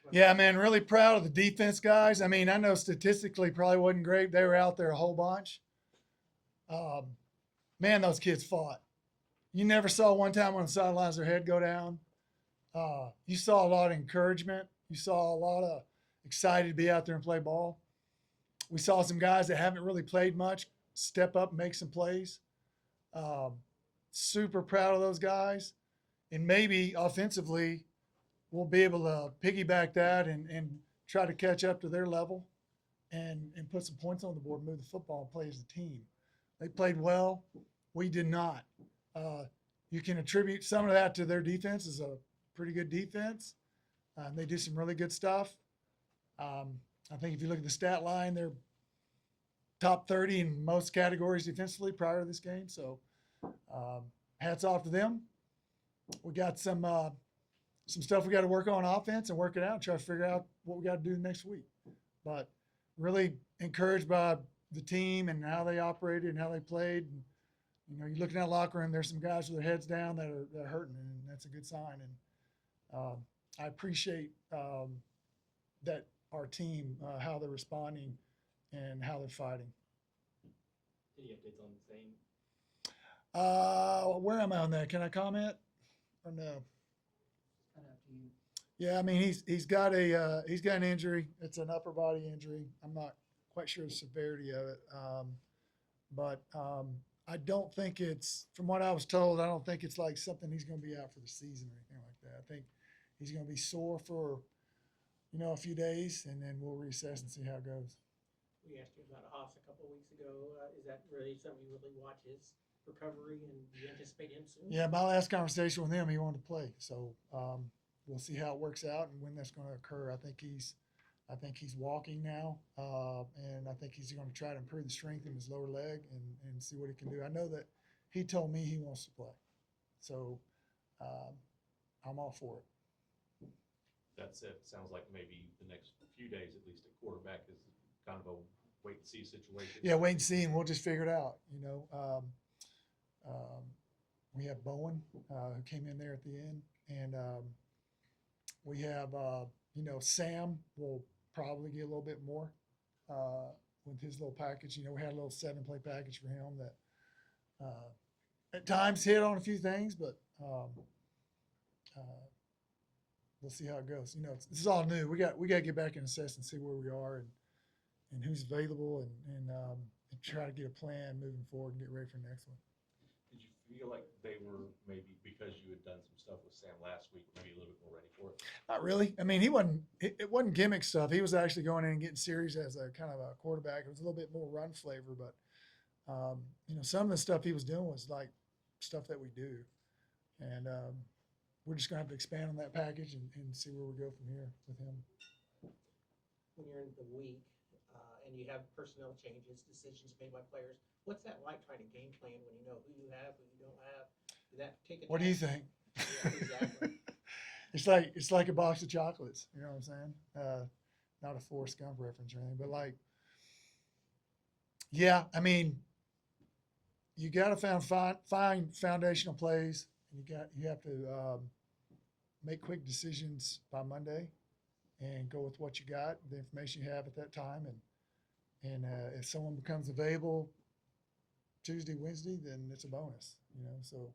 Yeah, man, really proud of the defense guys. I mean, I know statistically probably wasn't great. They were out there a whole bunch. Um, Man, those kids fought. You never saw one time on the sidelines their head go down. You saw a lot of encouragement. You saw a lot of excited to be out there and play ball. We saw some guys that haven't really played much step up and make some plays. Um, Super proud of those guys. And maybe offensively, we'll be able to piggyback that and try to catch up to their level and put some points on the board, move the football, and play as a team. They played well. We did not. Uh, you can attribute some of that to their defense is a pretty good defense. They do some really good stuff. Um, I think if you look at the stat line, they're top 30 in most categories defensively prior to this game. So hats off to them. We got some stuff we got to work on offense and work it out and try to figure out what we got to do next week. But really encouraged by the team and how they operated and how they played. And, you know, you look in that locker room, there's some guys with their heads down that are hurting, and that's a good sign. And I appreciate that our team, how they're responding and how they're fighting. Any updates on Zane? Where am I on that? Can I comment or no? Kind of up to you. Yeah, I mean he's got an injury. It's an upper body injury. I'm not quite sure the severity of it, but I don't think it's, from what I was told, I don't think it's like something he's going to be out for the season or anything like that. I think he's going to be sore for a few days, and then we'll reassess and see how it goes. We asked you about Haas a couple of weeks ago. Is that really something you really watch his recovery, and do you anticipate him soon? Yeah, my last conversation with him, he wanted to play, so we'll see how it works out and when that's going to occur. I think he's walking now, and I think he's going to try to improve the strength in his lower leg and see what he can do. I know that he told me he wants to play, so I'm all for it. That said, it sounds like maybe the next few days, at least at quarterback, is kind of a wait and see situation. Yeah, wait and see, and we'll just figure it out. We have Bowen who came in there at the end, and we have Sam will probably get a little bit more with his little package. We had a little 7-play package for him that at times hit on a few things, but we'll see how it goes. This is all new. We got to get back and assess and see where we are and who's available and try to get a plan moving forward and get ready for the next one. Did you feel like they were maybe, because you had done some stuff with Sam last week, maybe a little bit more ready for it? Not really. I mean, it wasn't gimmick stuff. He was actually going in and getting serious as a kind of a quarterback. It was a little bit more run flavor, but some of the stuff he was doing was like stuff that we do. And we're just going to have to expand on that package and see where we go from here with him. When you're in the week and you have personnel changes, decisions made by players, what's that like trying to game plan when you know who you have, who you don't have? Did that take a What do you think? Yeah, exactly. It's like a box of chocolates. You know what I'm saying? Not a Forrest Gump reference or anything, but like, yeah, I mean, you got to find foundational plays, and you have to make quick decisions by Monday, and go with what you got, the information you have at that time, and if someone becomes available Tuesday, Wednesday, then it's a bonus. So.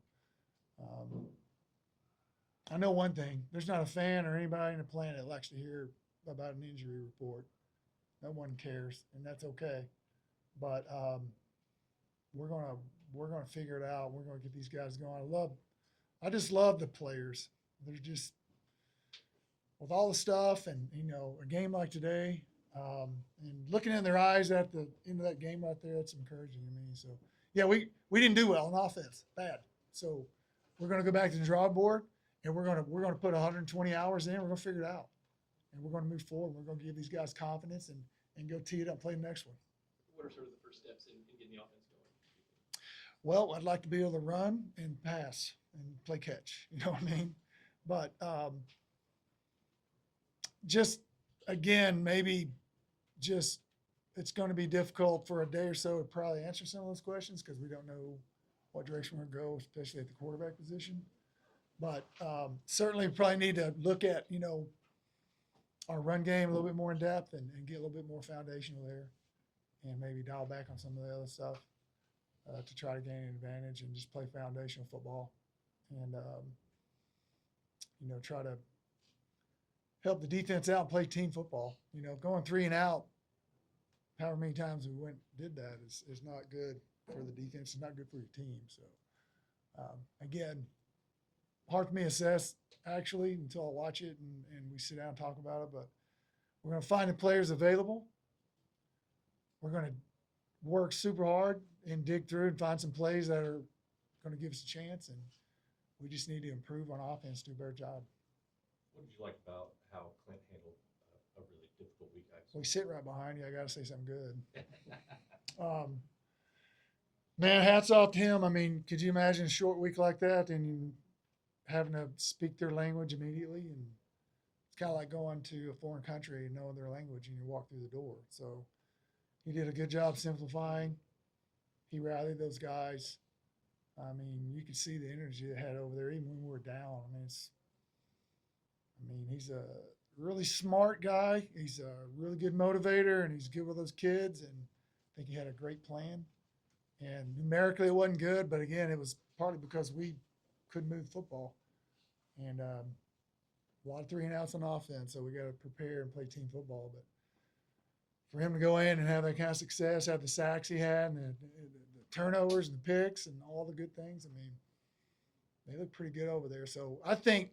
I know one thing. There's not a fan or anybody on the planet that likes to hear about an injury report. No one cares, and that's okay. But we're gonna figure it out. We're gonna get these guys going. I just love the players. They're just, with all the stuff and a game like today, and looking in their eyes at the end of that game right there, that's encouraging to me. So yeah, we didn't do well on offense, bad. So we're gonna go back to the drawing board. And we're gonna put 120 hours in. We're gonna figure it out, and we're gonna move forward. We're gonna give these guys confidence and go tee it up, and play the next one. What are sort of the first steps in getting the offense going? Well, I'd like to be able to run and pass and play catch. You know what I mean? But just again, maybe just it's going to be difficult for a day or so to probably answer some of those questions because we don't know what direction we're going to go, especially at the quarterback position. But certainly we probably need to look at, our run game a little bit more in depth and get a little bit more foundational there, and maybe dial back on some of the other stuff to try to gain an advantage and just play foundational football and try to help the defense out and play team football. Going 3 and out, however many times we did that is not good for the defense. It's not good for your team. So again, hard for me to assess actually until I watch it and we sit down and talk about it. But we're going to find the players available. We're going to work super hard and dig through and find some plays that are going to give us a chance. And we just need to improve on offense, do a better job. What did you like about how Clint handled a really difficult week? We sit right behind you. I got to say something good. Man, hats off to him. I mean, could you imagine a short week like that and you having to speak their language immediately? And it's kind of like going to a foreign country and knowing their language and you walk through the door. So he did a good job simplifying. He rallied those guys. I mean, you could see the energy they had over there, even when we were down. I mean, he's a really smart guy. He's a really good motivator, and he's good with those kids. And I think he had a great plan. And numerically, it wasn't good, but again, it was partly because we couldn't move the football. And a lot of 3 and outs on offense, so we got to prepare and play team football. But for him to go in and have that kind of success, have the sacks he had, and the turnovers and the picks and all the good things, I mean, they look pretty good over there. So I think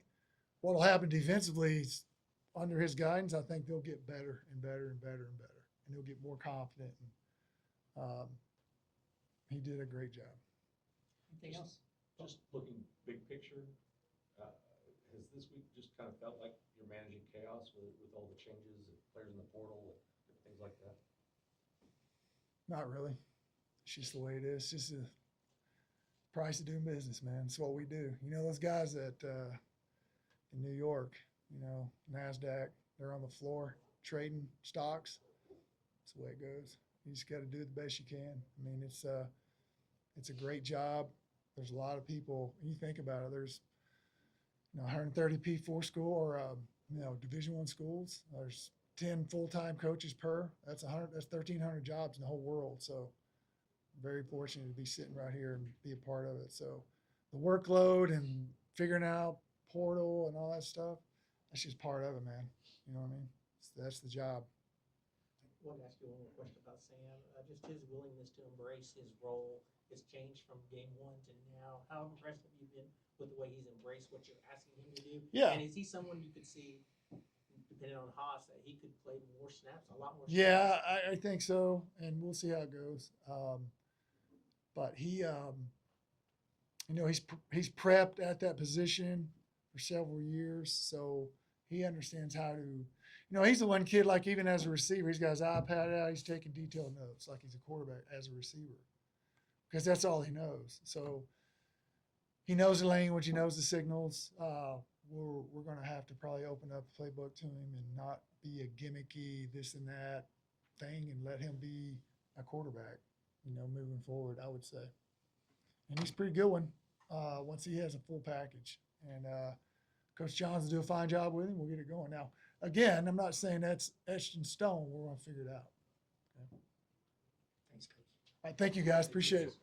what will happen defensively is under his guidance, I think they'll get better and better and better and better, and they'll get more confident. And he did a great job. Anything else? Just looking big picture, has this week just kind of felt like you're managing chaos with all the changes and players in the portal and things like that? Not really. It's just the way it is. It's just the price of doing business, man. It's what we do. Those guys that in New York, NASDAQ, they're on the floor trading stocks. That's the way it goes. You just got to do the best you can. I mean, it's a great job. There's a lot of people. You think about it. There's 130 P4 school or Division I schools. There's 10 full-time coaches per. That's 1,300 jobs in the whole world. So very fortunate to be sitting right here and be a part of it. So the workload and figuring out portal and all that stuff, that's just part of it, man. You know what I mean? That's the job. I want to ask you one more question about Sam. Just his willingness to embrace his role has changed from game 1 to now. How impressed have you been with the way he's embraced what you're asking him to do? Yeah. And is he someone you could see, depending on Haas, that he could play more snaps, a lot more snaps? Yeah, I think so, and we'll see how it goes. But he, he's prepped at that position for several years, so he understands how to. He's the one kid, like even as a receiver, he's got his iPad out, he's taking detailed notes like he's a quarterback as a receiver, because that's all he knows. So he knows the language, he knows the signals. We're going to have to probably open up the playbook to him and not be a gimmicky this and that thing, and let him be a quarterback, moving forward, I would say. And he's a pretty good one once he has a full package. And Coach Johns will do a fine job with him. We'll get it going. Now, again, I'm not saying that's etched in stone. We're going to figure it out. Okay? Thanks, Coach. All right, thank you, guys. Appreciate it.